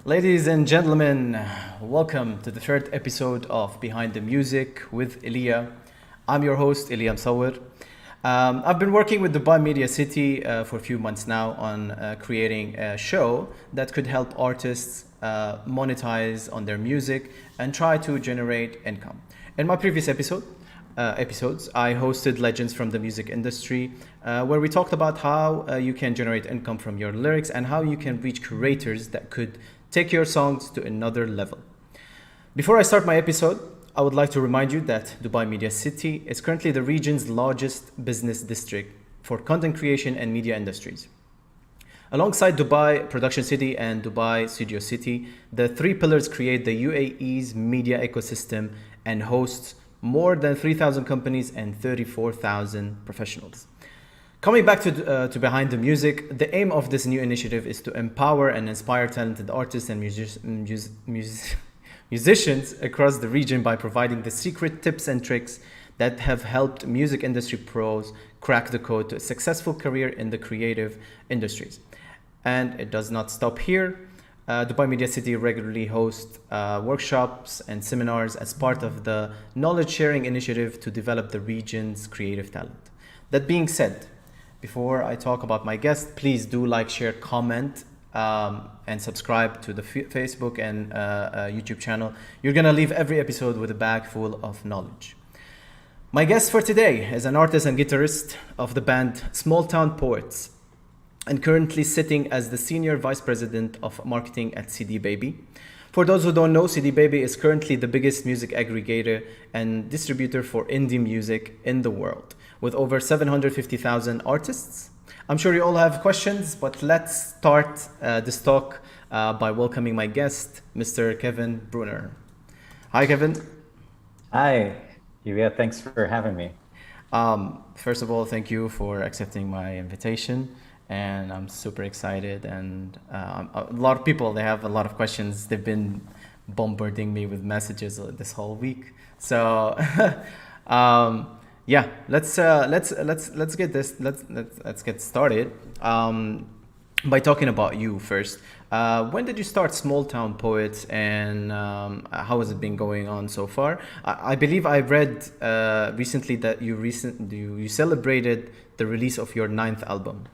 Ladies and gentlemen, welcome to the third episode of Behind the Music with Elia. I'm your host, Elia Msawir. I've been working with Dubai Media City for a few months now on creating a show that could help artists monetize on their music and try to generate income. In my previous episodes, I hosted legends from the music industry where we talked about how you can generate income from your lyrics and how you can reach creators that could take your songs to another level. Before I start my episode, I would like to remind you that Dubai Media City is currently the region's largest business district for content creation and media industries. Alongside Dubai Production City and Dubai Studio City, the three pillars create the UAE's media ecosystem and hosts more than 3,000 companies and 34,000 professionals. Coming back to Behind the Music, the aim of this new initiative is to empower and inspire talented artists and musicians across the region by providing the secret tips and tricks that have helped music industry pros crack the code to a successful career in the creative industries. And it does not stop here. Dubai Media City regularly hosts workshops and seminars as part of the knowledge sharing initiative to develop the region's creative talent. That being said, before I talk about my guest, please do like, share, comment, and subscribe to the Facebook and YouTube channel. You're gonna leave every episode with a bag full of knowledge. My guest for today is an artist and guitarist of the band Small Town Poets and currently sitting as the Senior Vice President of Marketing at CDBaby. For those who don't know, CDBaby is currently the biggest music aggregator and distributor for indie music in the world, with over 750,000 artists. I'm sure you all have questions, but let's start this talk by welcoming my guest, Mr. Kevin Breuner. Hi, Kevin. Hi, Elia. Thanks for having me. First of all, thank you for accepting my invitation. And I'm super excited. And a lot of people, they have a lot of questions. They've been bombarding me with messages this whole week. So, yeah, let's get this. Let's get started by talking about you first. When did you start Small Town Poets, and how has it been going on so far? I believe I read recently that you celebrated the release of your ninth album.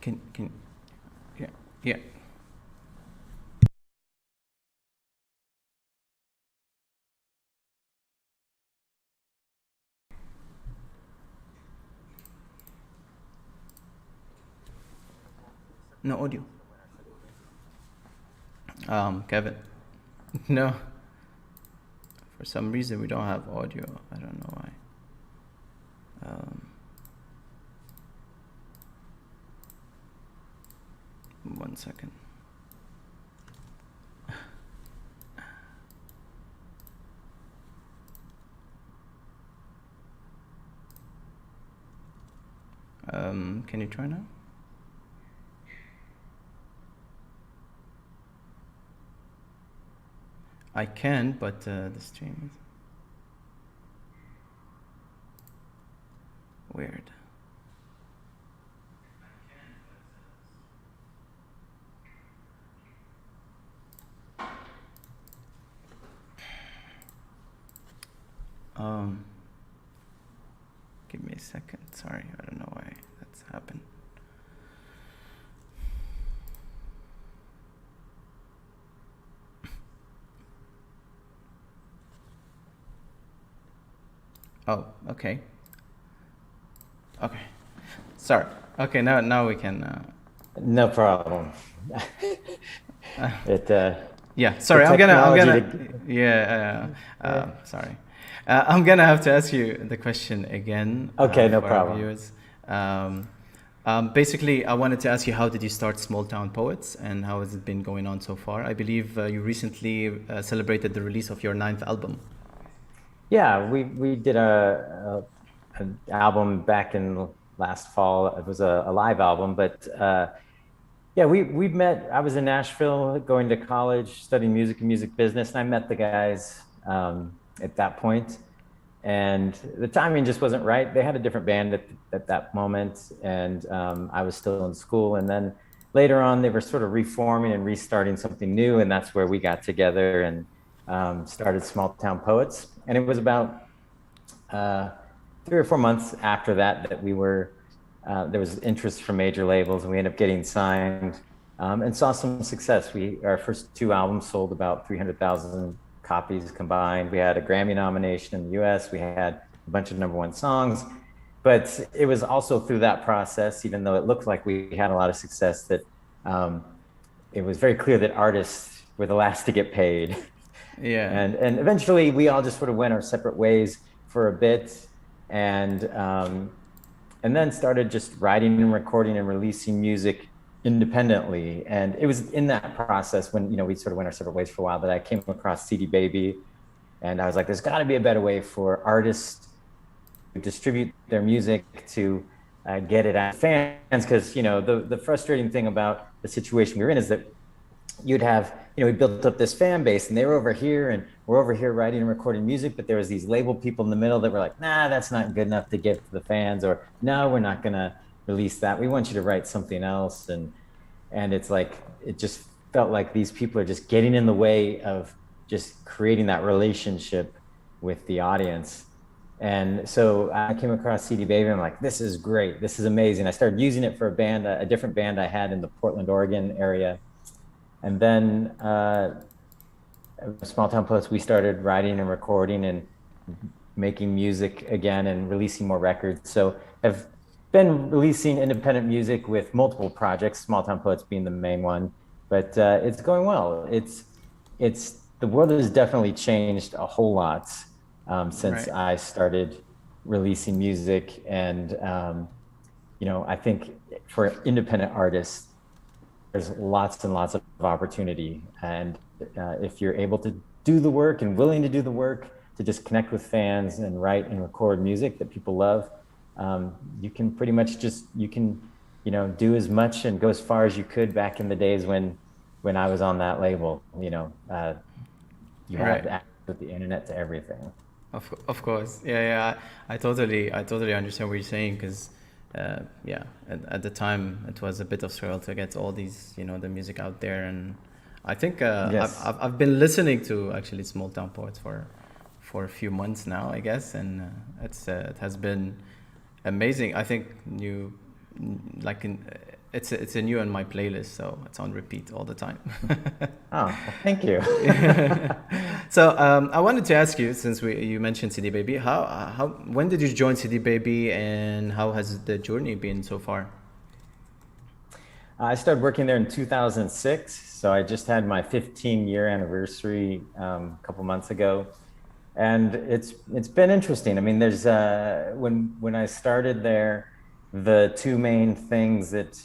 Can yeah, yeah. No audio. Kevin. No. For some reason we don't have audio. I don't know why. One second. Can you try now? I can, but the stream is weird. Give me a second. Sorry, I don't know why that's happened. Oh, okay. Okay. Sorry. Okay, now we can. No problem. It Yeah. the Sorry. I'm technology gonna. to Yeah. yeah. Sorry. I'm gonna have to ask you the question again Okay, no for our problem. viewers. Um, Basically, I wanted to ask you, how did you start Small Town Poets, and how has it been going on so far? I believe you recently celebrated the release of your ninth album. Yeah, we did an album back in last fall. It was a live album, but yeah, we met. I was in Nashville going to college, studying music and music business, and I met the guys at that point. And the timing just wasn't right. They had a different band at that moment, and I was still in school. And then later on, they were sort of reforming and restarting something new, and that's where we got together and started Small Town Poets. And it was about 3 or 4 months after that we were there was interest from major labels, and we ended up getting signed and saw some success. Our first two albums sold about 300,000 copies combined. We had a Grammy nomination in the US. We had a bunch of #1 songs. But it was also through that process, even though it looked like we had a lot of success, that it was very clear that artists were the last to get paid. Yeah. And eventually we all just sort of went our separate ways for a bit, and then started just writing and recording and releasing music independently. And it was in that process when, we sort of went our separate ways for a while, that I came across CDBaby, and I was like, there's got to be a better way for artists to distribute their music, to get it out to fans. Because the frustrating thing about the situation we were in is that you'd have, we built up this fan base, and they were over here and we're over here writing and recording music, but there was these label people in the middle that were like, nah, that's not good enough to give to the fans, or no, we're not going to release that. We want you to write something else. And it's like, it just felt like these people are just getting in the way of just creating that relationship with the audience. And so I came across CDBaby, and I'm like, this is great. This is amazing. I started using it for a different band I had in the Portland, Oregon area. And then Small Town Poets, we started writing and recording and making music again and releasing more records. So I've been releasing independent music with multiple projects, Small Town Poets being the main one, but it's going well. The world has definitely changed a whole lot since Right. I started releasing music. And, I think for independent artists, there's lots and lots of opportunity. And if you're able to do the work and willing to do the work to just connect with fans and write and record music that people love, you can pretty much do as much and go as far as you could back in the days when I was on that label. You Right. had access with the internet to everything. Of course. Yeah. I totally understand what you're saying, because yeah, at the time it was a bit of struggle to get all these, the music out there. And I think Yes. I've been listening to actually Small Town Poets for a few months now, I guess, and it has been amazing. I think it's a new on my playlist, so it's on repeat all the time. Oh, well, thank you. So I wanted to ask you, since you mentioned CDBaby, when did you join CDBaby, and how has the journey been so far? I started working there in 2006, so I just had my 15-year anniversary a couple months ago, and it's been interesting. I mean, there's when I started there, the two main things that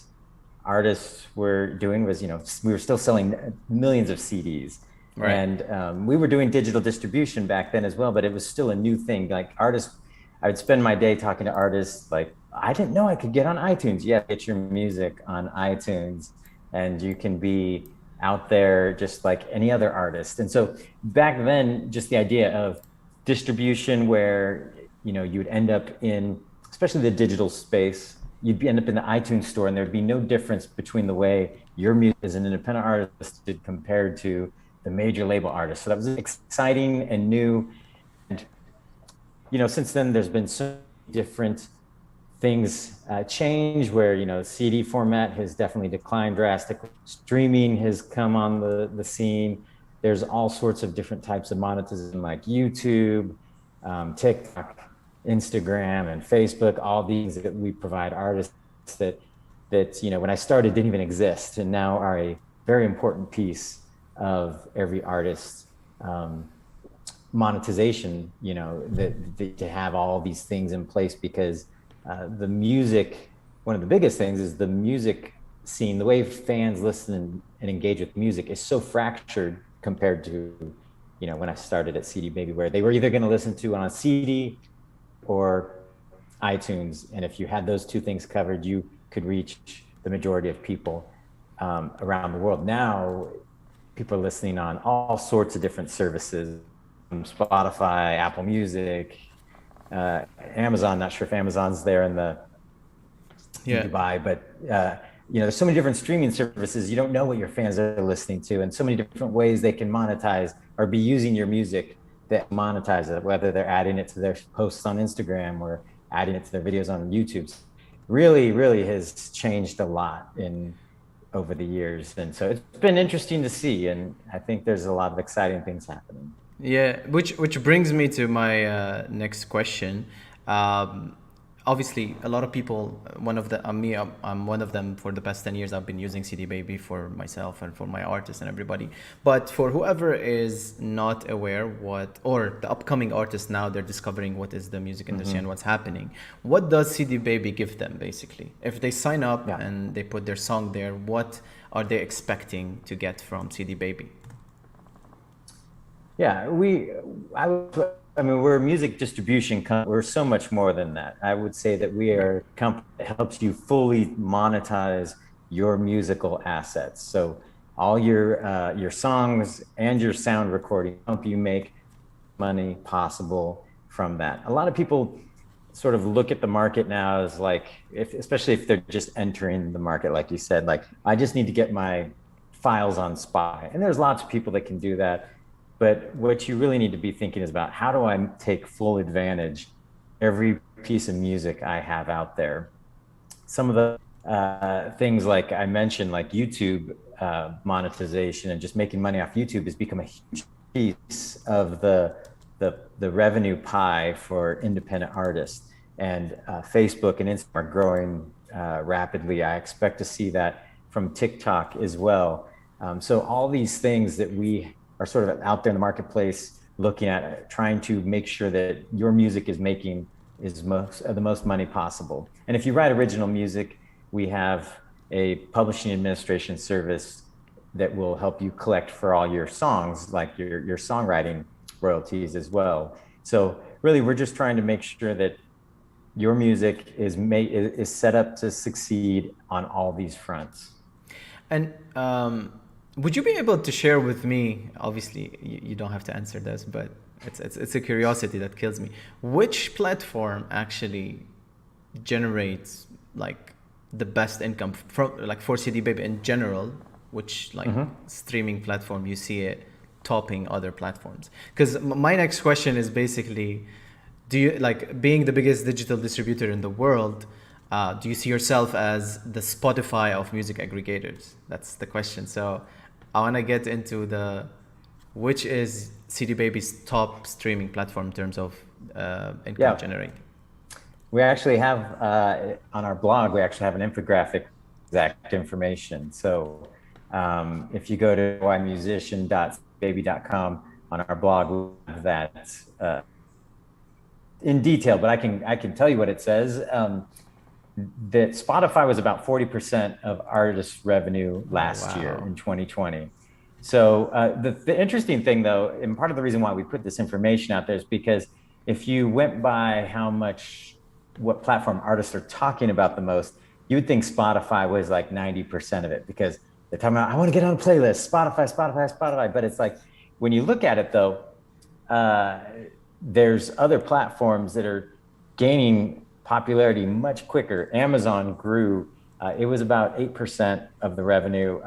artists were doing was, we were still selling millions of CDs, Right. and we were doing digital distribution back then as well, but it was still a new thing. Like artists, I would spend my day talking to artists like, I didn't know I could get on iTunes. Yeah, get your music on iTunes, and you can be out there just like any other artist. And so back then, just the idea of distribution where, you would end up in, especially the digital space, you'd end up in the iTunes store, and there'd be no difference between the way your music as an independent artist did compared to the major label artist. So that was exciting and new. And, since then, there's been so different things change where, CD format has definitely declined drastically. Streaming has come on the scene. There's all sorts of different types of monetization like YouTube, TikTok, Instagram and Facebook, all these that we provide artists that when I started didn't even exist, and now are a very important piece of every artist's monetization. To have all these things in place, because the music, one of the biggest things is the music scene. The way fans listen and engage with music is so fractured compared to when I started at CDBaby, where they were either going to listen to on a CD or iTunes, and if you had those two things covered, you could reach the majority of people around the world. Now people are listening on all sorts of different services, Spotify, Apple Music, Amazon. Not sure if Amazon's there in Dubai, but there's so many different streaming services. You don't know what your fans are listening to, and so many different ways they can monetize or be using your music that monetize it, whether they're adding it to their posts on Instagram or adding it to their videos on YouTube. Really, really has changed a lot over the years. And so it's been interesting to see, and I think there's a lot of exciting things happening. Yeah, which brings me to my next question. Obviously, a lot of people, I'm one of them. For the past 10 years, I've been using CDBaby for myself and for my artists and everybody. But for whoever is not aware or the upcoming artists now, they're discovering what is the music industry and what's happening. What does CDBaby give them, basically? If they sign up and they put their song there, what are they expecting to get from CDBaby? Yeah, we're a music distribution company. We're so much more than that. I would say that we are a company that helps you fully monetize your musical assets. So all your songs and your sound recording help you make money possible from that. A lot of people sort of look at the market now as like, especially if they're just entering the market, like you said, like, I just need to get my files on Spotify. And there's lots of people that can do that. But what you really need to be thinking is about, how do I take full advantage every piece of music I have out there? Some of the things, like I mentioned, like YouTube monetization and just making money off YouTube has become a huge piece of the revenue pie for independent artists. And Facebook and Instagram are growing rapidly. I expect to see that from TikTok as well. So all these things that we are sort of out there in the marketplace, looking at trying to make sure that your music is making the most money possible. And if you write original music, we have a publishing administration service that will help you collect for all your songs, like your songwriting royalties as well. So really, we're just trying to make sure that your music is set up to succeed on all these fronts. And would you be able to share with me, obviously you don't have to answer this, but it's a curiosity that kills me. Which platform actually generates like the best income for CDBaby in general? Which streaming platform you see it topping other platforms? Because my next question is basically, do you, like, being the biggest digital distributor in the world, do you see yourself as the Spotify of music aggregators? That's the question. So I want to get into which is CDBaby's top streaming platform in terms of income generating. We actually have, on our blog, we actually have an infographic, exact information. So if you go to ymusician.baby.com, on our blog, we have that in detail, but I can tell you what it says. That Spotify was about 40% of artist revenue last year in 2020. So the interesting thing, though, and part of the reason why we put this information out there is because if you went by what platform artists are talking about the most, you would think Spotify was like 90% of it, because they're talking about, I want to get on a playlist, Spotify. But it's like, when you look at it, though, there's other platforms that are gaining popularity much quicker. Amazon grew, it was about 8% of the revenue.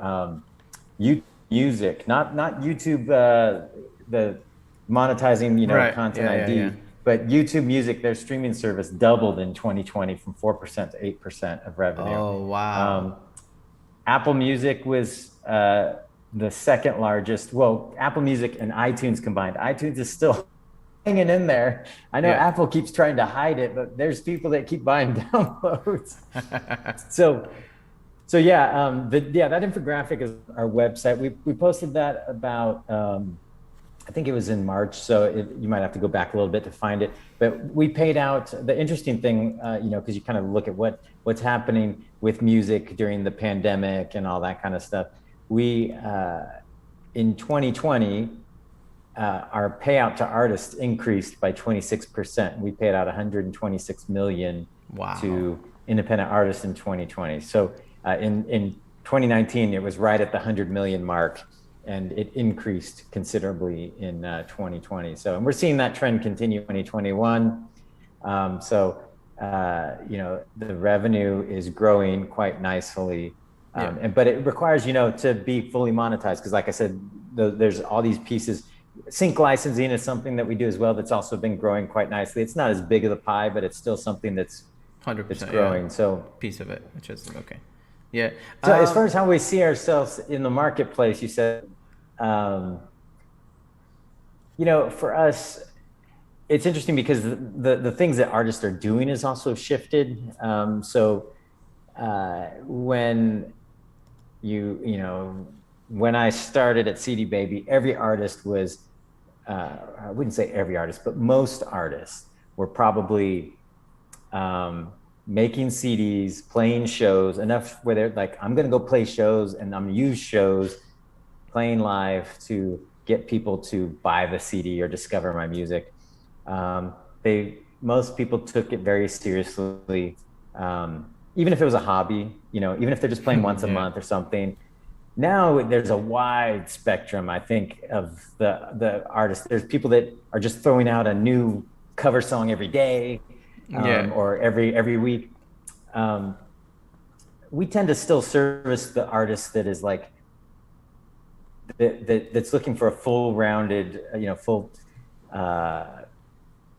YouTube Music, not YouTube, the monetizing, content ID, but YouTube Music, their streaming service doubled in 2020 from 4% to 8% of revenue. Oh, wow. Apple Music was the second largest. Well, Apple Music and iTunes combined. iTunes is still hanging in there. I know Yeah. Apple keeps trying to hide it, but there's people that keep buying downloads. So yeah, that infographic is our website. We posted that about I think it was in March, so you might have to go back a little bit to find it. But we paid out. The interesting thing, because you kind of look at what's happening with music during the pandemic and all that kind of stuff. We in 2020, our payout to artists increased by 26%. We paid out 126 million to independent artists in 2020. So in 2019, it was right at the 100 million mark, and it increased considerably in 2020. So, and we're seeing that trend continue in 2021. The revenue is growing quite nicely. But it requires, to be fully monetized. Because like I said, there's all these pieces. Sync licensing is something that we do as well. That's also been growing quite nicely. It's not as big of the pie, but it's still something that's 100% growing. Yeah. So piece of it, which is okay. Yeah. So as far as how we see ourselves in the marketplace, you said, for us, it's interesting because the things that artists are doing is also shifted. When I started at CDBaby, every artist was, I wouldn't say every artist, but most artists were probably making CDs, playing shows, enough where they're like, I'm going to go play shows and I'm going to use shows, playing live to get people to buy the CD or discover my music. Most people took it very seriously, even if it was a hobby, even if they're just playing once a month or something. Now there's a wide spectrum, I think, of the artists. There's people that are just throwing out a new cover song every day, or every week. We tend to still service the artist that is like that's looking for a full rounded, full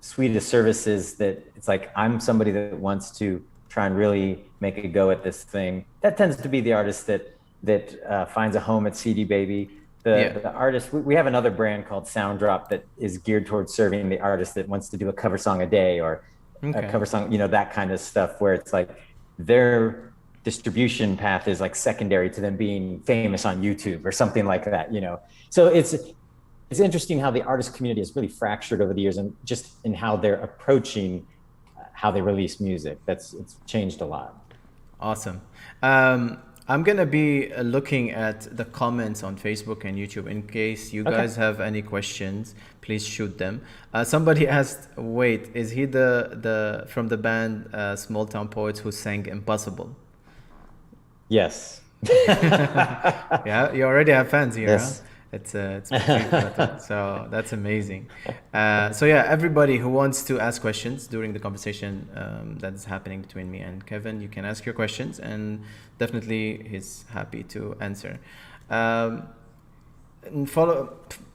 suite of services. That it's like, I'm somebody that wants to try and really make a go at this thing. That tends to be the artist that finds a home at CDBaby. The artist, we have another brand called Sound Drop that is geared towards serving the artist that wants to do a cover song a day or a cover song, that kind of stuff, where it's like their distribution path is like secondary to them being famous on YouTube or something like that, So it's interesting how the artist community has really fractured over the years, and just in how they're approaching how they release music. It's changed a lot. Awesome. I'm going to be looking at the comments on Facebook and YouTube in case you guys have any questions. Please shoot them. Somebody asked, wait, is he the from the band Small Town Poets who sang Impossible? Yes. Yeah, you already have fans here. Yes. Huh? It's so that's amazing. So yeah, everybody who wants to ask questions during the conversation that is happening between me and Kevin, you can ask your questions, and definitely he's happy to answer. And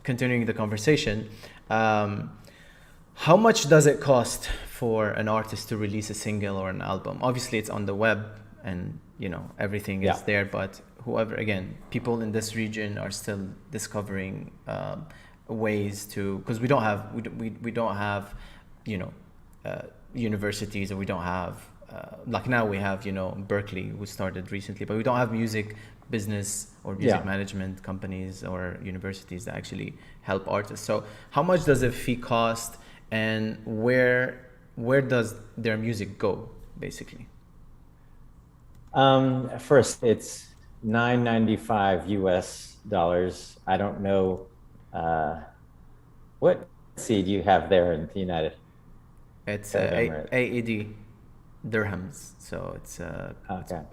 continuing the conversation, how much does it cost for an artist to release a single or an album? Obviously, it's on the web, and everything is there, but people in this region are still discovering ways to, because we don't have universities, or we don't have like now we have Berkeley, who started recently, but we don't have music business or music management companies or universities that actually help artists. So how much does a fee cost, and where does their music go, basically? First, it's $9.95 US. I don't know what seed you have there in the United. It's AED dirhams, so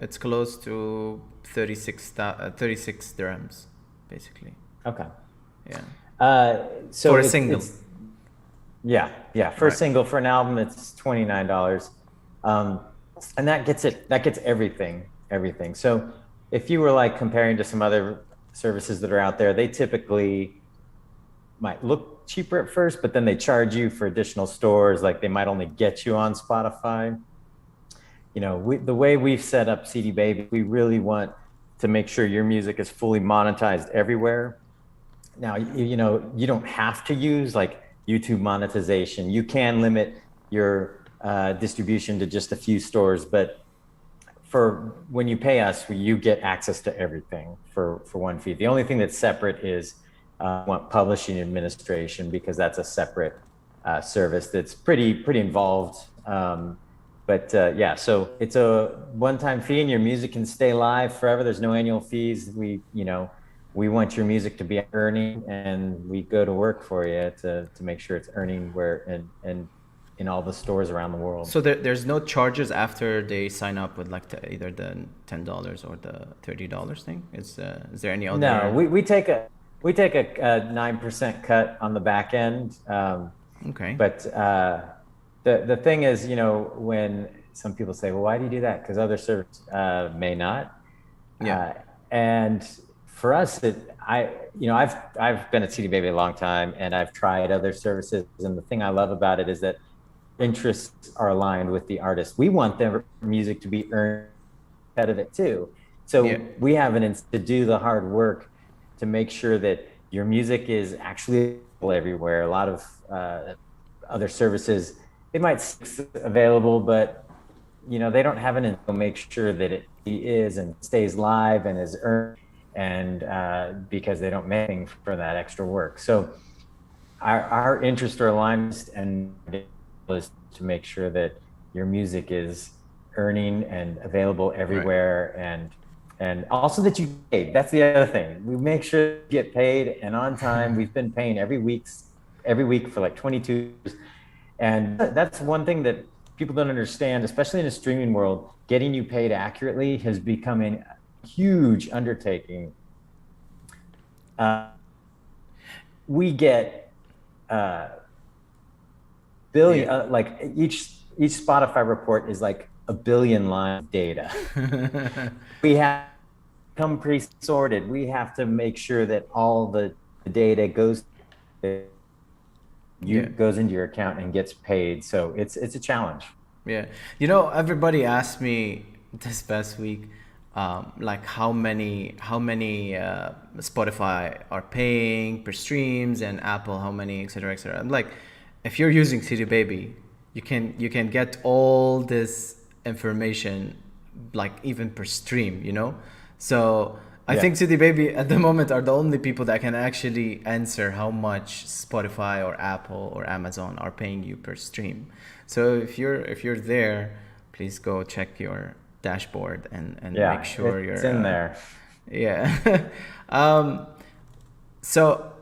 it's close to 36 dirhams, basically. Okay. Yeah. So for a single. For a single. For an album, it's $29. And that gets everything. So if you were like comparing to some other services that are out there, they typically might look cheaper at first, but then they charge you for additional stores. Like they might only get you on Spotify. The way we've set up CDBaby, we really want to make sure your music is fully monetized everywhere. Now, you don't have to use like YouTube monetization. You can limit your distribution to just a few stores, but for when you pay us, you get access to everything for one fee. The only thing that's separate is publishing administration, because that's a separate service that's pretty involved. Yeah, so it's a one-time fee, and your music can stay live forever. There's no annual fees. We want your music to be earning, and we go to work for you to make sure it's earning where and in all the stores around the world. So there's no charges after they sign up with like either the $10 or the $30 thing. Is there any other? No, we take a 9% cut on the back end. Okay. But the thing is, when some people say, well, why do you do that? Because other services may not. Yeah. And for us, I've been at CDBaby a long time, and I've tried other services. And the thing I love about it is that interests are aligned with the artist. We want their music to be earned out of it too. So we have to do the hard work to make sure that your music is actually everywhere. A lot of other services, they might be available, but they don't have an to make sure that it is and stays live and is earned, and because they don't make anything for that extra work. So our interests are aligned, and is to make sure that your music is earning and available everywhere, right. and also that you get paid. That's the other thing. We make sure you get paid and on time. We've been paying every week for like 22 years. And that's one thing that people don't understand, especially in a streaming world. Getting you paid accurately has become a huge undertaking. We get billion, like each Spotify report is like a billion lines of data. We have come pre-sorted. We have to make sure that all the data goes into your account and gets paid. So it's a challenge. Yeah. Everybody asked me this past week, like how many Spotify are paying per streams, and Apple how many, et cetera, et cetera. I'm like, if you're using CDBaby, you can get all this information, like even per stream, So I think CDBaby at the moment are the only people that can actually answer how much Spotify or Apple or Amazon are paying you per stream. So if you're there, please go check your dashboard and make sure it's in there. Yeah. So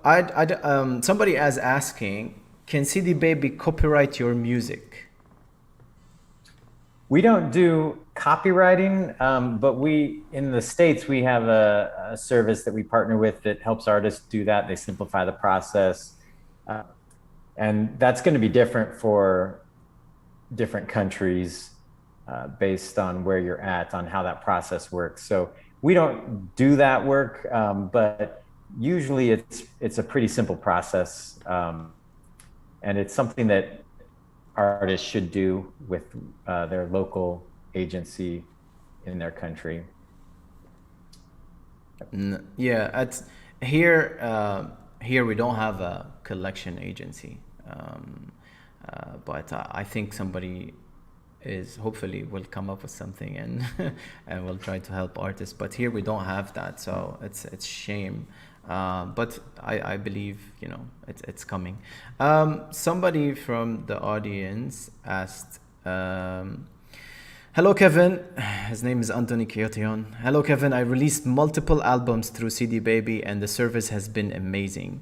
somebody is asking, can CDBaby copyright your music? We don't do copywriting, but in the States, we have a service that we partner with that helps artists do that. They simplify the process. And that's going to be different for different countries based on where you're at, on how that process works. So we don't do that work, but usually it's a pretty simple process. And it's something that artists should do with their local agency in their country. Yeah, here we don't have a collection agency, but I think somebody hopefully will come up with something and and will try to help artists. But here we don't have that, so it's shame. But I believe it's coming. Somebody from the audience asked, hello Kevin, his name is Anthony Kyotion. Hello Kevin, I released multiple albums through CDBaby and the service has been amazing.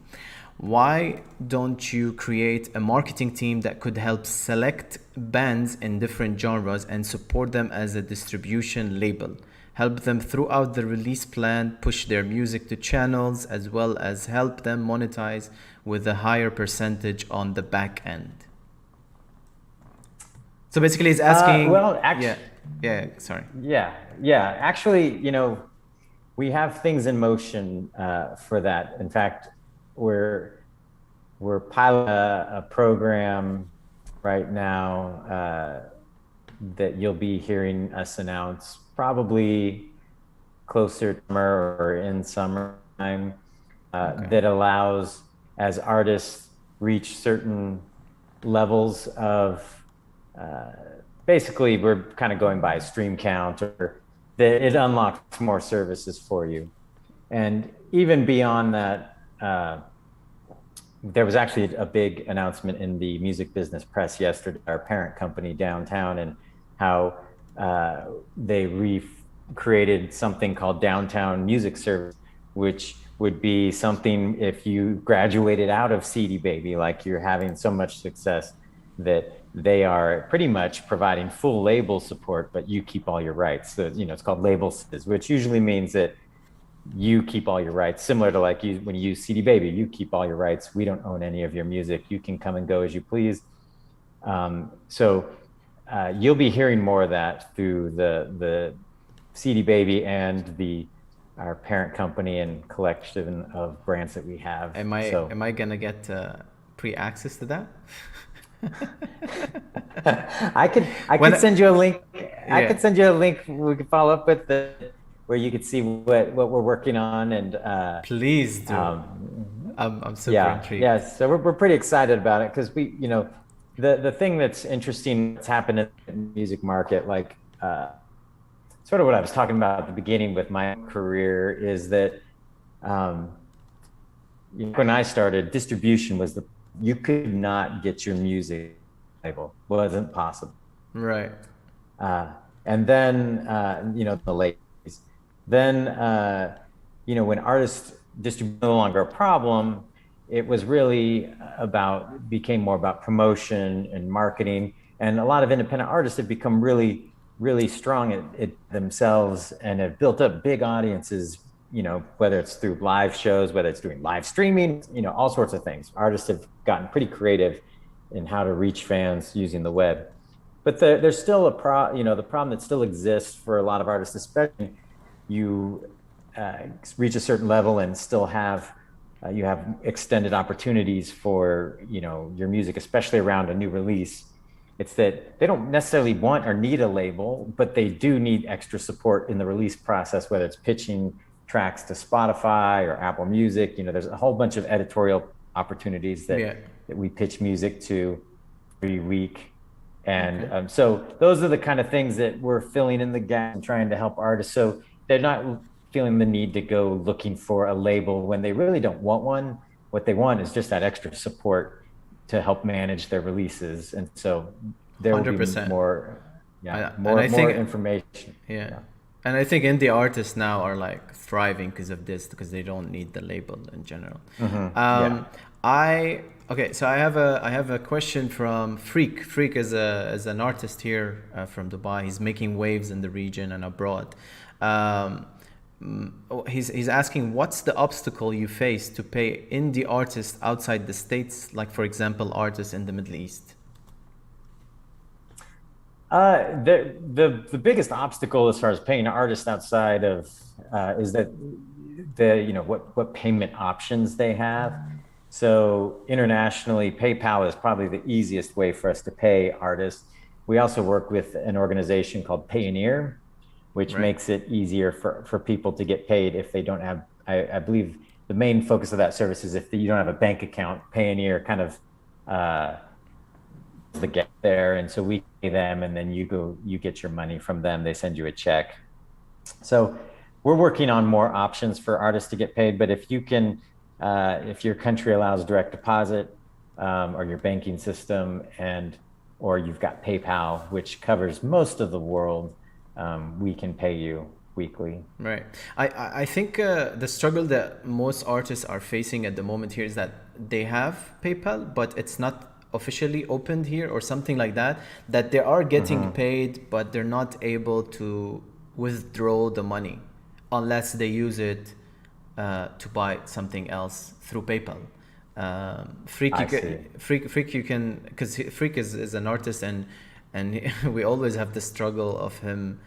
Why don't you create a marketing team that could help select bands in different genres and support them as a distribution label? Help them throughout the release plan, push their music to channels, as well as help them monetize with a higher percentage on the back end. So basically he's asking... Actually, we have things in motion for that. In fact, we're piloting a program right now that you'll be hearing us announce probably closer to summer or in summertime, that allows, as artists reach certain levels of, basically we're kind of going by stream count, or that it unlocks more services for you. And even beyond that, there was actually a big announcement in the music business press yesterday, our parent company Downtown, and how they created something called Downtown Music Service, which would be something if you graduated out of CDBaby, like you're having so much success, that they are pretty much providing full label support, but you keep all your rights. So, it's called label, which usually means that you keep all your rights, similar to like when you use CDBaby, you keep all your rights. We don't own any of your music. You can come and go as you please. So you'll be hearing more of that through the CDBaby and our parent company and collection of brands that we have. Am I gonna get pre-access to that? I could send you a link. I could send you a link we could follow up with where you could see what we're working on. And please do. I'm super intrigued. Yes, so we're pretty excited about it, because the thing that's interesting that's happened in the music market, like sort of what I was talking about at the beginning with my career, is that when I started, distribution was you could not get your music label. Wasn't possible. Right. And then the late. Then, when artist distribution no longer a problem, it was really became more about promotion and marketing. And a lot of independent artists have become really, really strong at themselves and have built up big audiences, whether it's through live shows, whether it's doing live streaming, all sorts of things. Artists have gotten pretty creative in how to reach fans using the web. But there's still the problem that still exists for a lot of artists, especially you reach a certain level and still have you have extended opportunities for your music, especially around a new release. It's that they don't necessarily want or need a label, but they do need extra support in the release process, whether it's pitching tracks to Spotify or Apple Music. There's a whole bunch of editorial opportunities that we pitch music to every week. And so those are the kind of things that we're filling in the gap and trying to help artists. So they're not feeling the need to go looking for a label when they really don't want one. What they want is just that extra support to help manage their releases. And so there will 100%. Be more information. Yeah. And I think indie artists now are like thriving because of this, because they don't need the label in general. So I have a question from Freak. Freak is an artist here from Dubai. He's making waves in the region and abroad. He's asking, what's the obstacle you face to pay indie artists outside the States, like for example artists in the Middle East? The biggest obstacle as far as paying artists outside of is that what payment options they have. So internationally, PayPal is probably the easiest way for us to pay artists. We also work with an organization called Payoneer, which makes it easier for people to get paid if they don't have, I believe the main focus of that service is if you don't have a bank account. Payoneer kind of the get there, and so we pay them, and then you get your money from them. They send you a check. So we're working on more options for artists to get paid. But if you can, if your country allows direct deposit or your banking system, or you've got PayPal, which covers most of the world, we can pay you weekly. Right. I think the struggle that most artists are facing at the moment here is that they have PayPal, but it's not officially opened here or something like that, that they are getting paid, but they're not able to withdraw the money unless they use it to buy something else through PayPal. Freak, you can, because Freak is an artist, and we always have the struggle of him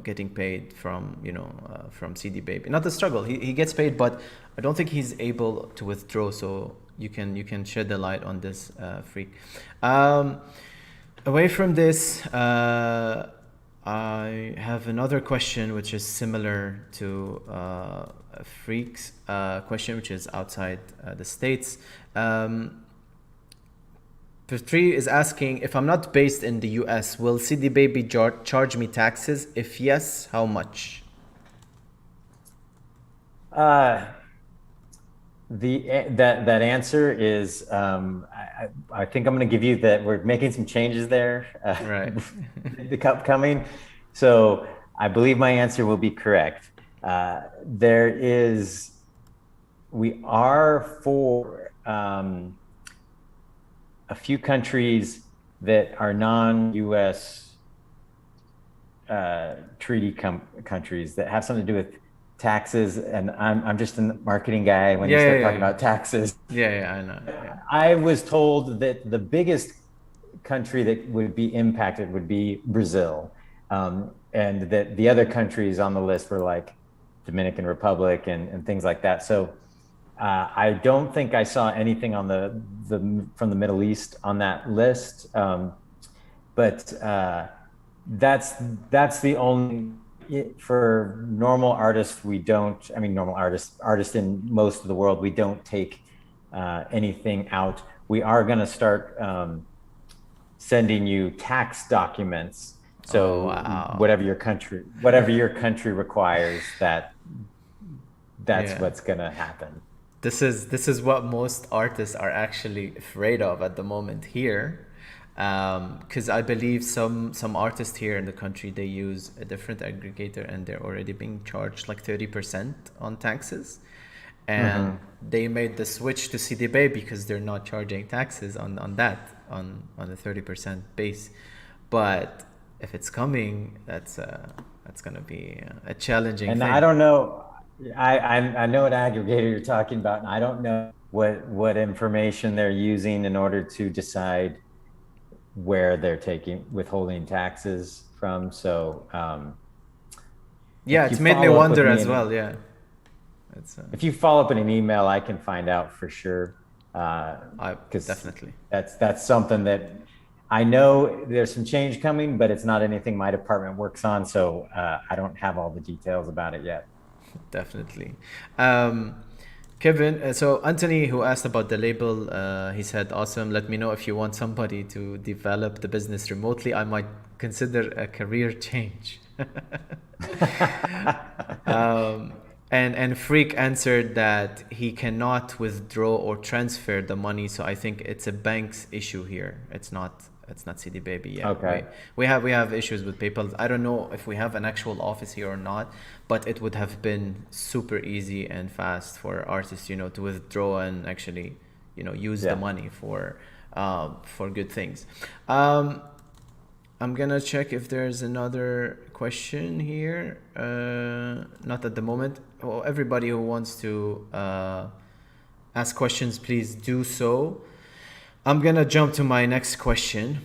getting paid from CDBaby. Not the struggle, he gets paid, but I don't think he's able to withdraw. So you can shed the light on this, Freak. Away from this, I have another question which is similar to Freak's question, which is outside the States. Petri is asking, if I'm not based in the US, will CDBaby charge me taxes? If yes, how much? That answer is I think I'm going to give you that we're making some changes there. Right. The upcoming. So I believe my answer will be correct. We are for a few countries that are non-US treaty countries that have something to do with taxes, and I'm just a marketing guy when you start talking about taxes. Yeah, I know. Yeah. I was told that the biggest country that would be impacted would be Brazil, and that the other countries on the list were like Dominican Republic and things like that. So I don't think I saw anything on from the Middle East on that list, but that's the only. For normal artists, we don't. I mean, normal artists in most of the world, we don't take anything out. We are going to start sending you tax documents. So whatever your country requires, that's what's going to happen. This is what most artists are actually afraid of at the moment here. Because I believe some artists here in the country, they use a different aggregator and they're already being charged like 30% on taxes, and they made the switch to CDBaby because they're not charging taxes on the 30% base. But if it's coming, that's gonna be a challenging thing. I don't know. I know what aggregator you're talking about, and I don't know what information they're using in order to decide where they're withholding taxes from. So it's made me wonder as well. Yeah, if you follow up in an email, I can find out for sure. Definitely. That's something that I know there's some change coming, but it's not anything my department works on. So I don't have all the details about it yet. Definitely. Kevin, so Anthony, who asked about the label, he said, awesome. Let me know if you want somebody to develop the business remotely. I might consider a career change. And Freak answered that he cannot withdraw or transfer the money. So I think it's a bank's issue here. It's not CDBaby. Yeah. Okay. We have issues with PayPal. I don't know if we have an actual office here or not, but it would have been super easy and fast for artists, to withdraw and actually, use the money for good things. I'm gonna check if there's another question here. Not at the moment. Well, everybody who wants to ask questions, please do so. I'm gonna jump to my next question.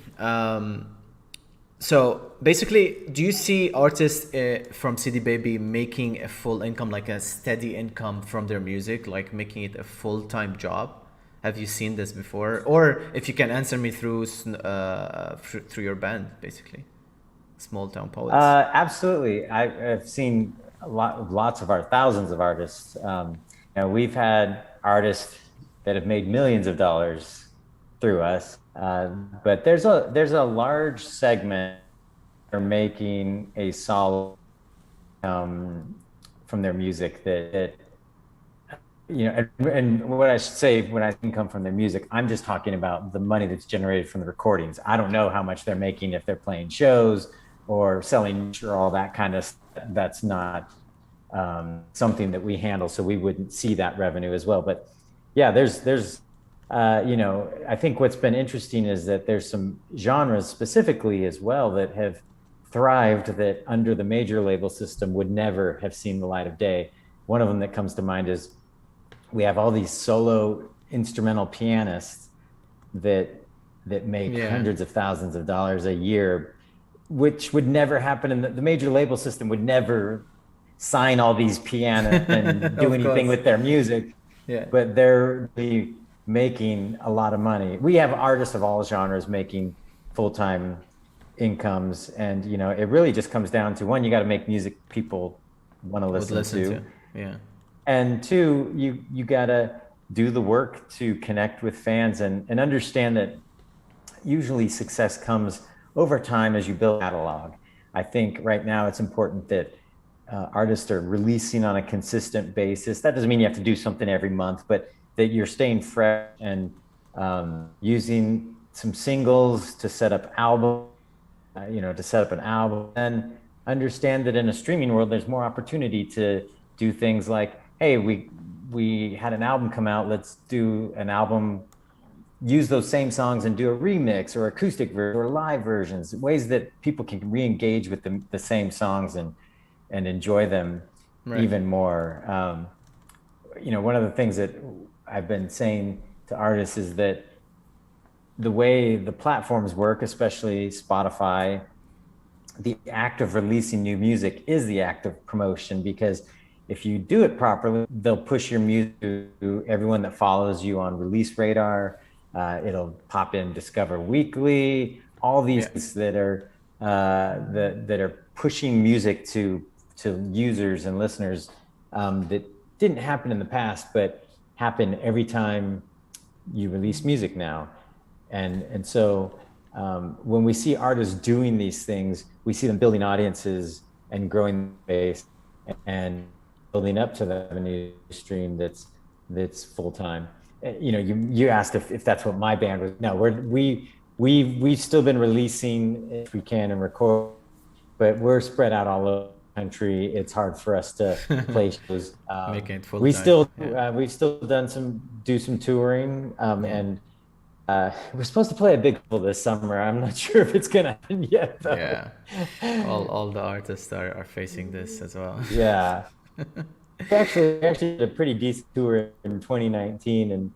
So basically, do you see artists from CDBaby making a full income, like a steady income from their music, like making it a full-time job? Have you seen this before? Or if you can answer me through your band, basically, Small Town Poets. Absolutely, I've seen lots of thousands of artists. We've had artists that have made millions of dollars through us, but there's a large segment that are making a solid from their music that and what I should say when I income from their music, I'm just talking about the money that's generated from the recordings. I don't know how much they're making if they're playing shows or selling or all that kind of stuff. That's not something that we handle, so we wouldn't see that revenue as well. But yeah, there's I think what's been interesting is that there's some genres specifically as well that have thrived that under the major label system would never have seen the light of day. One of them that comes to mind is we have all these solo instrumental pianists that make hundreds of thousands of dollars a year, which would never happen in the major label system would never sign all these pianists and do anything with their music. Yeah. But they're making a lot of money. We have artists of all genres making full-time incomes, and it really just comes down to, one, you got to make music people want to listen to. Yeah. and two, you gotta do the work to connect with fans and understand that usually success comes over time as you build a catalog. I think right now it's important that artists are releasing on a consistent basis. That doesn't mean you have to do something every month, but that you're staying fresh and using some singles to set up to set up an album, and understand that in a streaming world, there's more opportunity to do things like, hey, we had an album come out, let's do an album, use those same songs and do a remix or acoustic version or live versions, ways that people can re-engage with the same songs and enjoy them even more. One of the things that I've been saying to artists is that the way the platforms work, especially Spotify, the act of releasing new music is the act of promotion, because if you do it properly, they'll push your music to everyone that follows you on Release Radar. It'll pop in Discover Weekly, all these things that are that are pushing music to users and listeners that didn't happen in the past, but happen every time you release music now. And so when we see artists doing these things, we see them building audiences and growing base and building up to the revenue stream that's full time. You asked if that's what my band was. No, we've still been releasing if we can and record, but we're spread out all over the country. It's hard for us to play shows. Making it full time. We've still done some touring, and we're supposed to play a big festival this summer. I'm not sure if it's gonna happen yet, though. Yeah, all the artists are facing this as well. Yeah. We actually did a pretty decent tour in 2019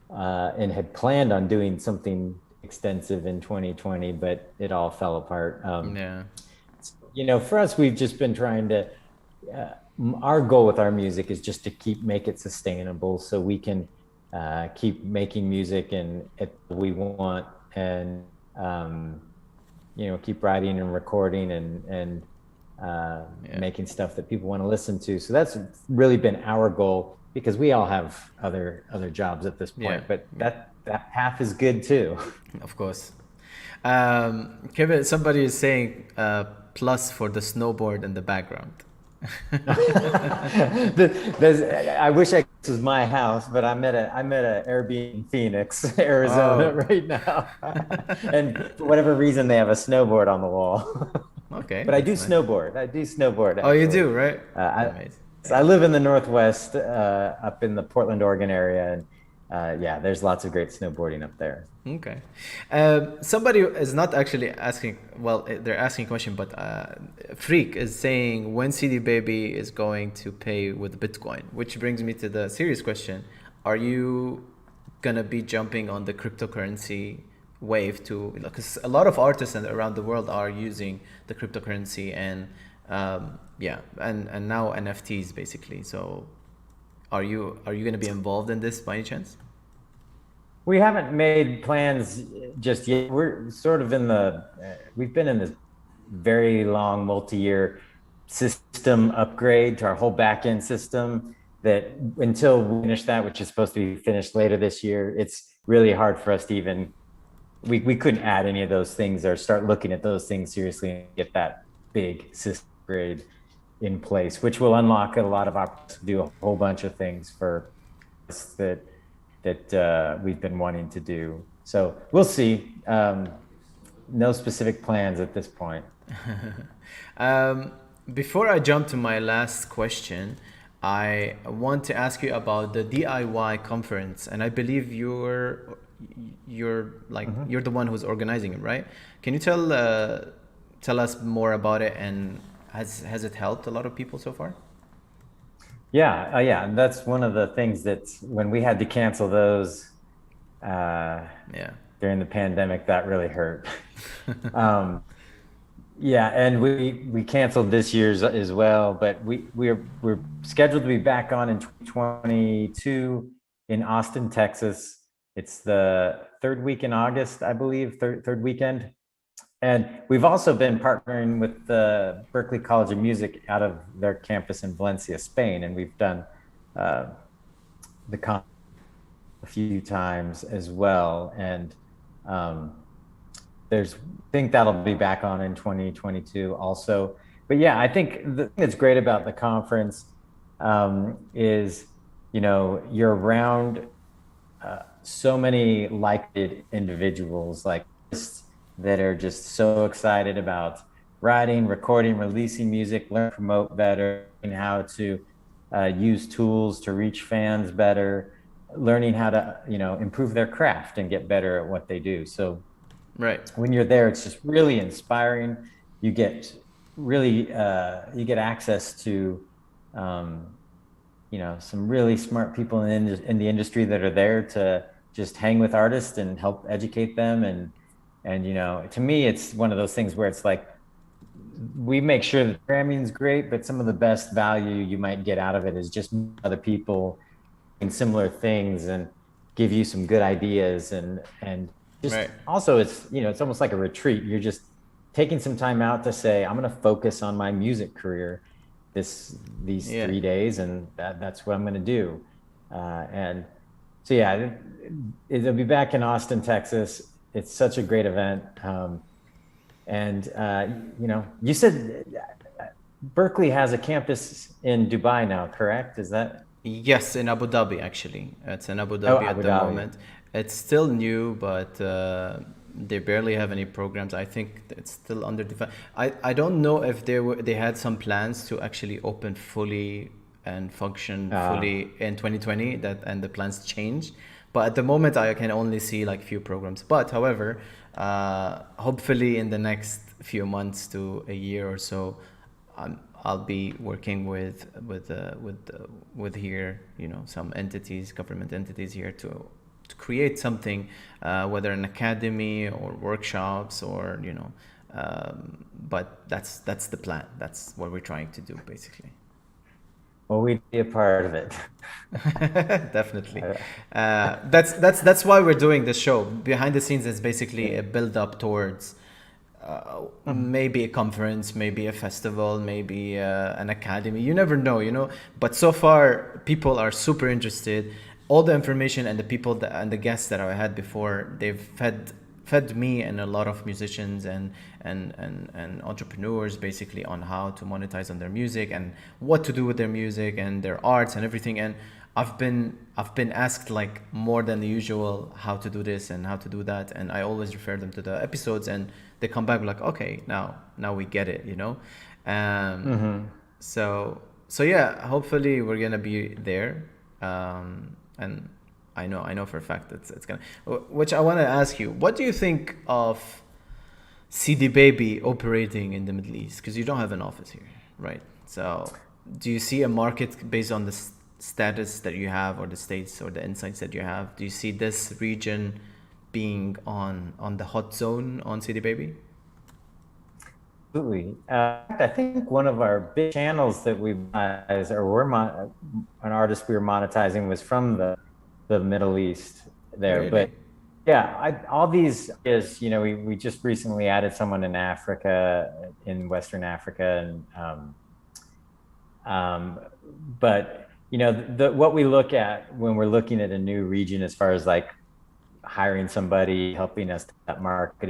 and had planned on doing something extensive in 2020, but it all fell apart. For us, we've just been trying to, our goal with our music is just to make it sustainable so we can keep making music and we want, and keep writing and recording and making stuff that people want to listen to. So that's really been our goal, because we all have other jobs at this point. But that path is good too. Of course. Kevin, somebody is saying plus for the snowboard in the background. I wish this was my house, but I'm at a Airbnb in Phoenix, Arizona right now, and for whatever reason they have a snowboard on the wall. Okay, but I do snowboard. Actually. Oh, you do, right? I live in the Northwest, up in the Portland, Oregon area, and there's lots of great snowboarding up there. Okay. Somebody is not actually asking, well, they're asking a question, but Freak is saying when CDBaby is going to pay with Bitcoin, which brings me to the serious question. Are you going to be jumping on the cryptocurrency wave too? Because a lot of artists around the world are using the cryptocurrency and now NFTs basically. So are you going to be involved in this by any chance? We haven't made plans just yet. We're sort of we've been in this very long multi-year system upgrade to our whole back-end system that until we finish that, which is supposed to be finished later this year, it's really hard for us to even, we couldn't add any of those things or start looking at those things seriously and get that big system upgrade in place, which will unlock a lot of opportunities to do a whole bunch of things for us that we've been wanting to do. So we'll see. No specific plans at this point. Before I jump to my last question, I want to ask you about the DIY conference, and I believe you're the one who's organizing it, right? Can you tell us more about it, and has it helped a lot of people so far? Yeah. That's one of the things that when we had to cancel those during the pandemic, that really hurt. And we canceled this year's as well, but we're scheduled to be back on in 2022 in Austin, Texas. It's the third week in August, I believe, third weekend. And we've also been partnering with the Berklee College of Music out of their campus in Valencia, Spain. And we've done the con a few times as well. And I think that'll be back on in 2022 also. But yeah, I think the thing that's great about the conference is, you're around so many like-minded individuals, like that are just so excited about writing, recording, releasing music, learn, promote better, and how to use tools to reach fans better, learning how to, improve their craft and get better at what they do. So Right. when you're there, it's just really inspiring. You get you get access to, some really smart people in the industry that are there to just hang with artists and help educate them. And to me, it's one of those things where it's like, we make sure that programming is great, but some of the best value you might get out of it is just other people in similar things and give you some good ideas. And just Right. also, it's almost like a retreat. You're just taking some time out to say, I'm going to focus on my music career these 3 days, and that's what I'm going to do. And so yeah, it'll be back in Austin, Texas. It's such a great event. And you said Berkeley has a campus in Dubai now, correct? Is that? Yes, in Abu Dhabi actually. It's in Abu Oh, Dhabi at Abu the Dhabi. moment. It's still new, but they barely have any programs. I think it's still under development. I don't know if they had some plans to actually open fully and function fully in 2020, and the plans changed. But at the moment, I can only see like few programs. But however, hopefully in the next few months to a year or so, I'll be working with here, some entities, government entities here to create something, whether an academy or workshops or but that's the plan. That's what we're trying to do basically. Well, we'd be a part of it. Definitely. That's why we're doing this show. Behind the scenes is basically a build up towards maybe a conference, maybe a festival, maybe an academy. You never know. But so far, people are super interested. All the information and the people and the guests that I had before, they've fed me and a lot of musicians and entrepreneurs basically on how to monetize on their music and what to do with their music and their arts and everything. And I've been asked like more than the usual how to do this and how to do that, and I always refer them to the episodes, and they come back like, okay, now we get it. So yeah, hopefully we're gonna be there, and I know for a fact it's gonna. Which I want to ask you, what do you think of CDBaby operating in the Middle East? Because you don't have an office here, right? So do you see a market based on the status that you have, or the states, or the insights that you have? Do you see this region being on the hot zone on CDBaby? Absolutely. I think one of our big channels that we monetize, an artist we were monetizing, was from the Middle East there. Really? But yeah, all these is, we just recently added someone in Africa, in Western Africa, and but what we look at when we're looking at a new region, as far as like hiring somebody, helping us to that market,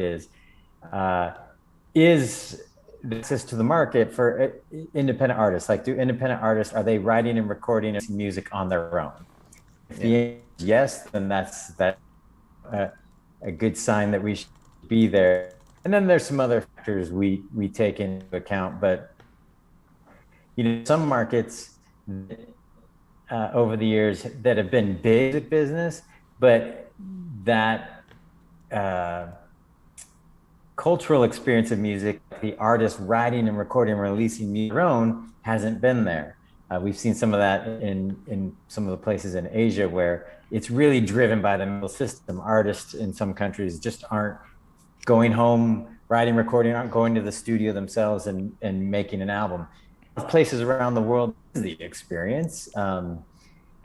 is access to the market for independent artists. Like, do independent artists, are they writing and recording music on their own? If the answer is yes, then that's a good sign that we should be there. And then there's some other factors we take into account, but some markets over the years that have been big business, but that cultural experience of music, the artist writing and recording and releasing music on their own, hasn't been there. We've seen some of that in some of the places in Asia where it's really driven by the middle system. Artists in some countries just aren't going home, writing, recording, aren't going to the studio themselves and making an album. Places around the world is the experience.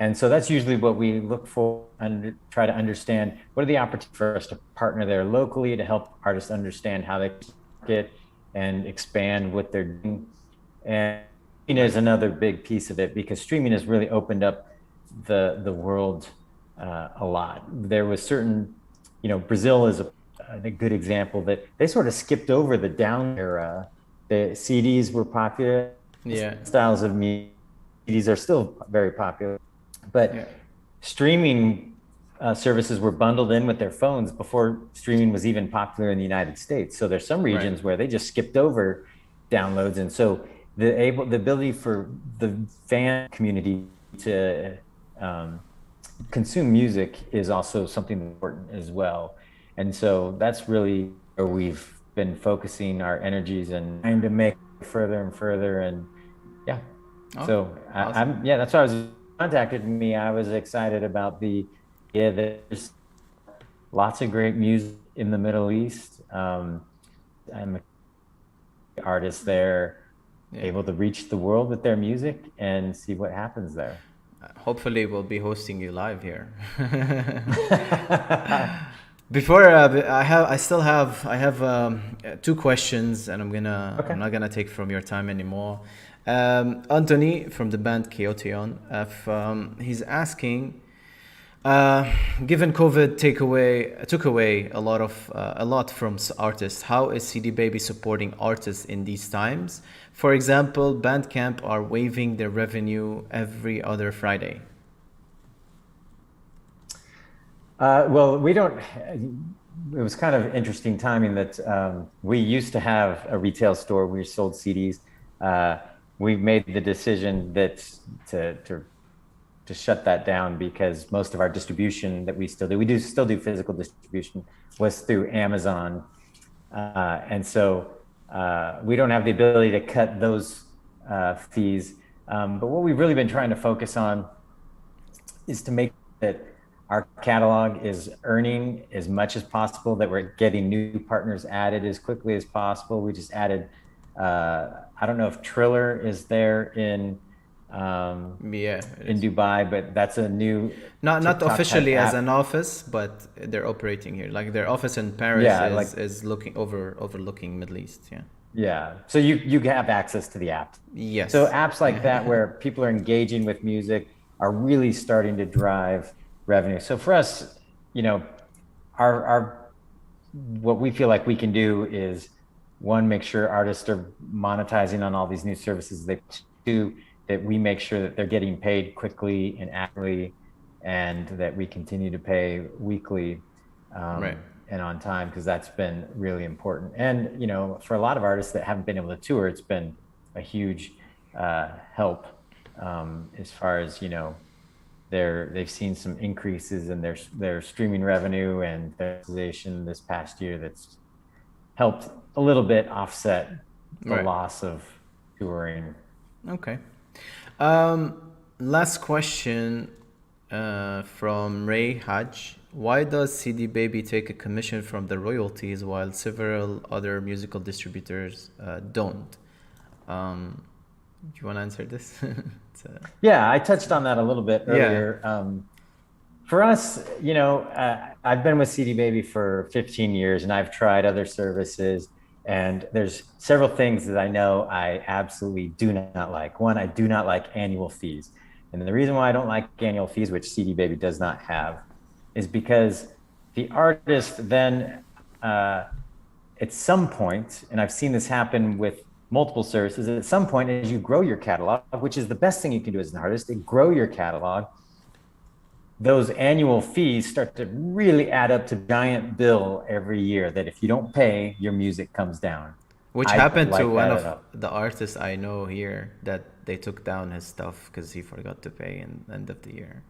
And so that's usually what we look for and try to understand. What are the opportunities for us to partner there locally to help artists understand how they get and expand what they're doing? And Is another big piece of it, because streaming has really opened up the world a lot. There was certain, Brazil is a good example that they sort of skipped over the down era. The CDs were popular, Yeah. styles of music. CDs are still very popular, but Yeah. streaming services were bundled in with their phones before streaming was even popular in the United States. So there's some regions Right. where they just skipped over downloads, and so the ability for the fan community to consume music is also something important as well. And so that's really where we've been focusing our energies and trying to make it further and further. And yeah, Oh, so awesome. yeah, that's why I was contacted me. I was excited about the idea that there's lots of great music in the Middle East. I'm an artist there, Yeah. able to reach the world with their music and see what happens there. Hopefully, we'll be hosting you live here. Before I have two questions, and Okay. I'm not gonna take from your time anymore. Anthony from the band Chaotion, if, he's asking, given COVID took away a lot from artists, how is CDBaby supporting artists in these times? For example, Bandcamp are waiving their revenue every other Friday. Well, we don't. It was kind of interesting timing that we used to have a retail store. We sold CDs. We made the decision that to shut that down, because most of our distribution that we still do physical distribution, was through Amazon, and so we don't have the ability to cut those fees. But what we've really been trying to focus on is to make that our catalog is earning as much as possible, that we're getting new partners added as quickly as possible. We just added, I don't know if Triller is there in Dubai, but that's a new not TikTok officially as app. an office, but they're operating here. Like their office in Paris is looking overlooking Middle East. Yeah. Yeah. So you have access to the app. Yes. So apps like that, where people are engaging with music, are really starting to drive revenue. So for us, our what we feel like we can do is, one, make sure artists are monetizing on all these new services. Two, that we make sure that they're getting paid quickly and accurately, and that we continue to pay weekly and on time, because that's been really important. And for a lot of artists that haven't been able to tour, it's been a huge help as far as they've seen some increases in their streaming revenue and their monetization this past year. That's helped a little bit offset the loss of touring. Okay. Last question from Ray Hodge. Why does CDBaby take a commission from the royalties while several other musical distributors don't? Do you want to answer this? Yeah, I touched on that a little bit earlier. Yeah. For us, I've been with CDBaby for 15 years, and I've tried other services, and there's several things that I know I absolutely do not like. One, I do not like annual fees. And the reason why I don't like annual fees, which CDBaby does not have, is because the artist then, at some point, and I've seen this happen with multiple services, at some point, as you grow your catalog, which is the best thing you can do as an artist, to grow your catalog, those annual fees start to really add up to a giant bill every year, that if you don't pay, your music comes down. Which happened to one of the artists I know here, that they took down his stuff because he forgot to pay in the end of the year.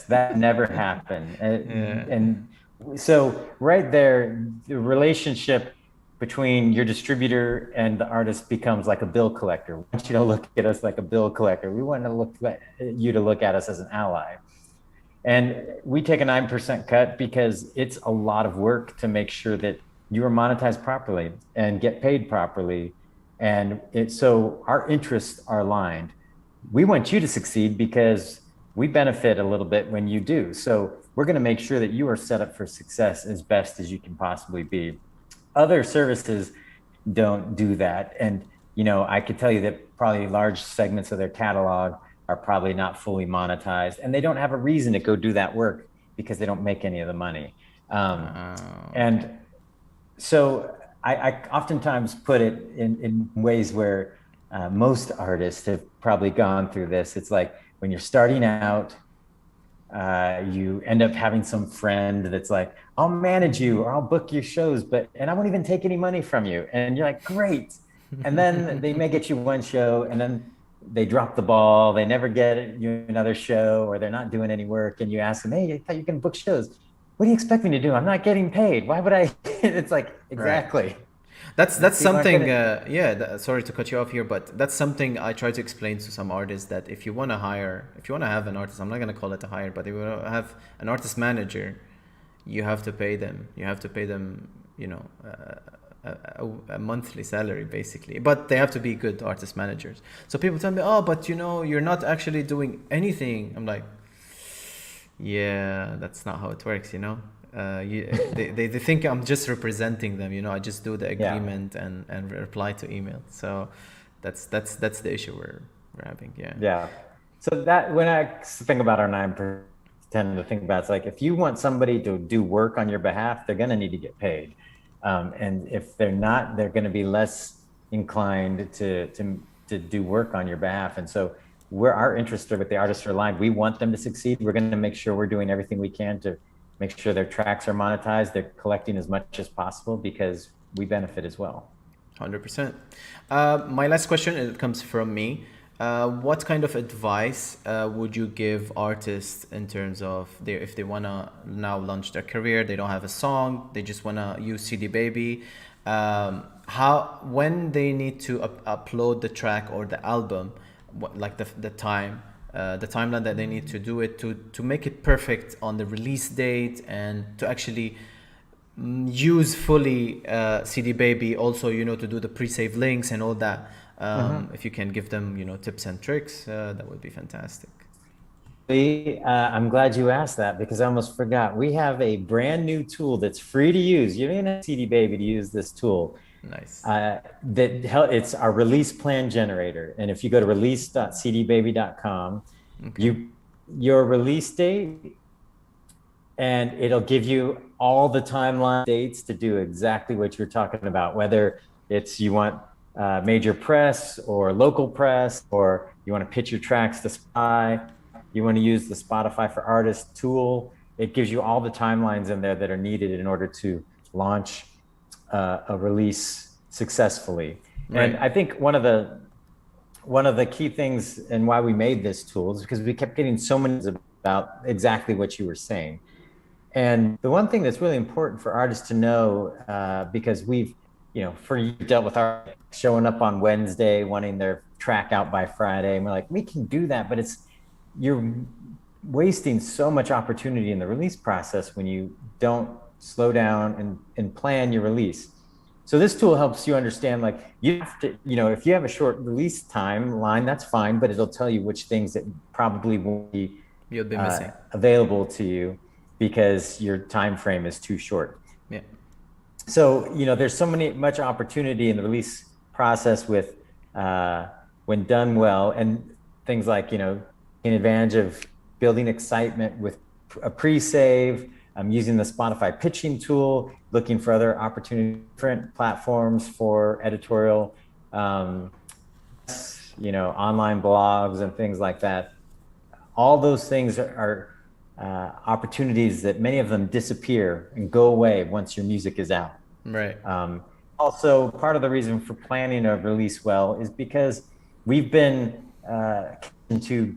That never happened. And so right there, the relationship between your distributor and the artist becomes like a bill collector. We want you to look at us like a bill collector. We want you to look at us as an ally. And we take a 9% cut because it's a lot of work to make sure that you are monetized properly and get paid properly. And so our interests are aligned. We want you to succeed because we benefit a little bit when you do. So we're going to make sure that you are set up for success as best as you can possibly be. Other services don't do that. And, I could tell you that probably large segments of their catalog are probably not fully monetized, and they don't have a reason to go do that work because they don't make any of the money. And so I oftentimes put it in ways where most artists have probably gone through this. It's like when you're starting out, you end up having some friend that's like, I'll manage you or I'll book your shows, and I won't even take any money from you. And you're like, great. And then they may get you one show, and then they drop the ball. They never get you another show, or they're not doing any work. And you ask them, hey, I thought you can book shows. What do you expect me to do? I'm not getting paid. Why would I? It's like, exactly. Right. That's something. Sorry to cut you off here, but that's something I try to explain to some artists, that if you want to have an artist, I'm not gonna call it a hire, but if you want to have an artist manager, you have to pay them. You have to pay them, a monthly salary basically. But they have to be good artist managers. So people tell me, oh, but you're not actually doing anything. I'm like, yeah, that's not how it works. They think I'm just representing them. I just do the agreement and reply to email. So that's the issue we're having. Yeah. So that, when I think about our 9%, tend to think about, it's like, if you want somebody to do work on your behalf, they're going to need to get paid. And if they're not, they're going to be less inclined to do work on your behalf. And so our interests with the artists are aligned. We want them to succeed. We're going to make sure we're doing everything we can to make sure their tracks are monetized. They're collecting as much as possible because we benefit as well. 100%. My last question, it comes from me. What kind of advice would you give artists in terms of if they want to now launch their career, they don't have a song, they just want to use CDBaby, when they need to upload the track or the album, like the timeline that they need to do it to make it perfect on the release date, and to actually use fully CDBaby also, to do the pre-save links and all that. If you can give them, tips and tricks, that would be fantastic. I'm glad you asked that, because I almost forgot. We have a brand new tool that's free to use. You don't even have CDBaby to use this tool. Nice. It's our release plan generator. And if you go to release.cdbaby.com, your release date, and it'll give you all the timeline dates to do exactly what you're talking about, whether it's you want major press or local press, or you want to pitch your tracks to Spotify, you want to use the Spotify for Artists tool. It gives you all the timelines in there that are needed in order to launch a release successfully. Right. And I think one of the key things and why we made this tool is because we kept getting so many about exactly what you were saying. And the one thing that's really important for artists to know, because we've, for you dealt with our showing up on Wednesday, wanting their track out by Friday. And we're like, we can do that, but you're wasting so much opportunity in the release process when you don't slow down and plan your release. So this tool helps you understand, like, you have to, if you have a short release timeline, that's fine, but it'll tell you which things that probably won't be missing available to you because your time frame is too short. Yeah. So, there's much opportunity in the release process with, when done well, and things like, taking advantage of building excitement with a pre-save, using the Spotify pitching tool, looking for other opportunities, different platforms for editorial, online blogs and things like that. All those things are opportunities that many of them disappear and go away once your music is out. Right. Also, part of the reason for planning a release well is because we've been into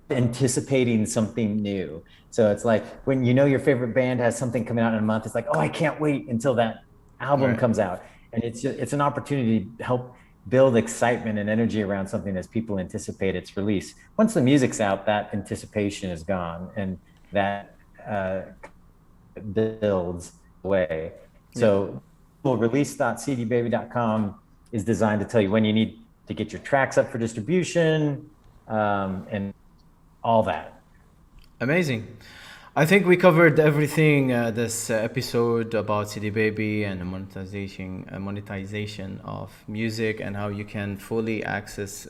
anticipating something new. So it's like when your favorite band has something coming out in a month, it's like, oh, I can't wait until that album comes out. And it's an opportunity to help build excitement and energy around something as people anticipate its release. Once the music's out, that anticipation is gone, and that builds away. So release.cdbaby.com is designed to tell you when you need to get your tracks up for distribution, and all that. Amazing. I think we covered everything this episode about CDBaby and the monetization of music and how you can fully access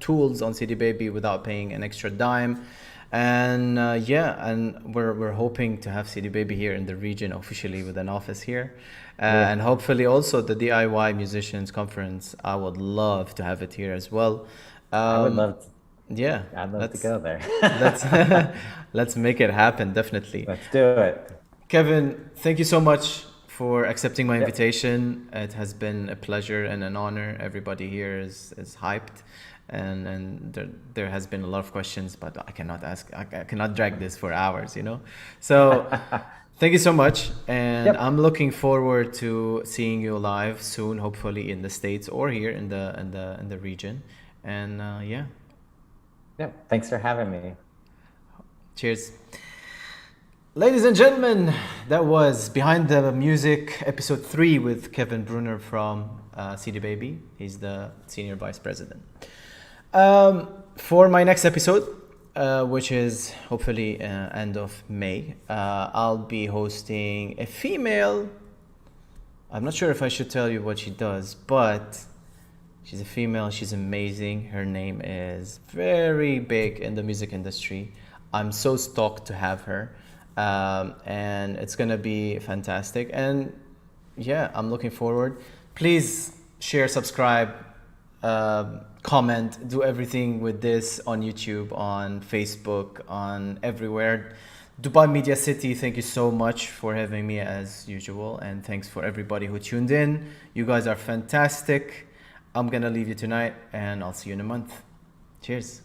tools on CDBaby without paying an extra dime. And and we're hoping to have CDBaby here in the region officially with an office here. And hopefully also the DIY Musicians Conference. I would love to have it here as well. I would love to. Yeah, I'd love to go there. let's make it happen, definitely. Let's do it. Kevin, thank you so much for accepting my invitation. It has been a pleasure and an honor. Everybody here is hyped, and there has been a lot of questions, but I cannot drag this for hours, you know. So thank you so much, and I'm looking forward to seeing you live soon, hopefully in the States or here in the region. And Yeah, thanks for having me. Cheers. Ladies and gentlemen, that was Behind the Music episode 3 with Kevin Breuner from CDBaby. He's the Senior Vice President. For my next episode, which is hopefully end of May, I'll be hosting a female. I'm not sure if I should tell you what she does, but she's a female, she's amazing. Her name is very big in the music industry. I'm so stoked to have her. And it's gonna be fantastic. And yeah, I'm looking forward. Please share, subscribe, comment, do everything with this on YouTube, on Facebook, on everywhere. Dubai Media City, thank you so much for having me as usual. And thanks for everybody who tuned in. You guys are fantastic. I'm gonna leave you tonight and I'll see you in a month. Cheers.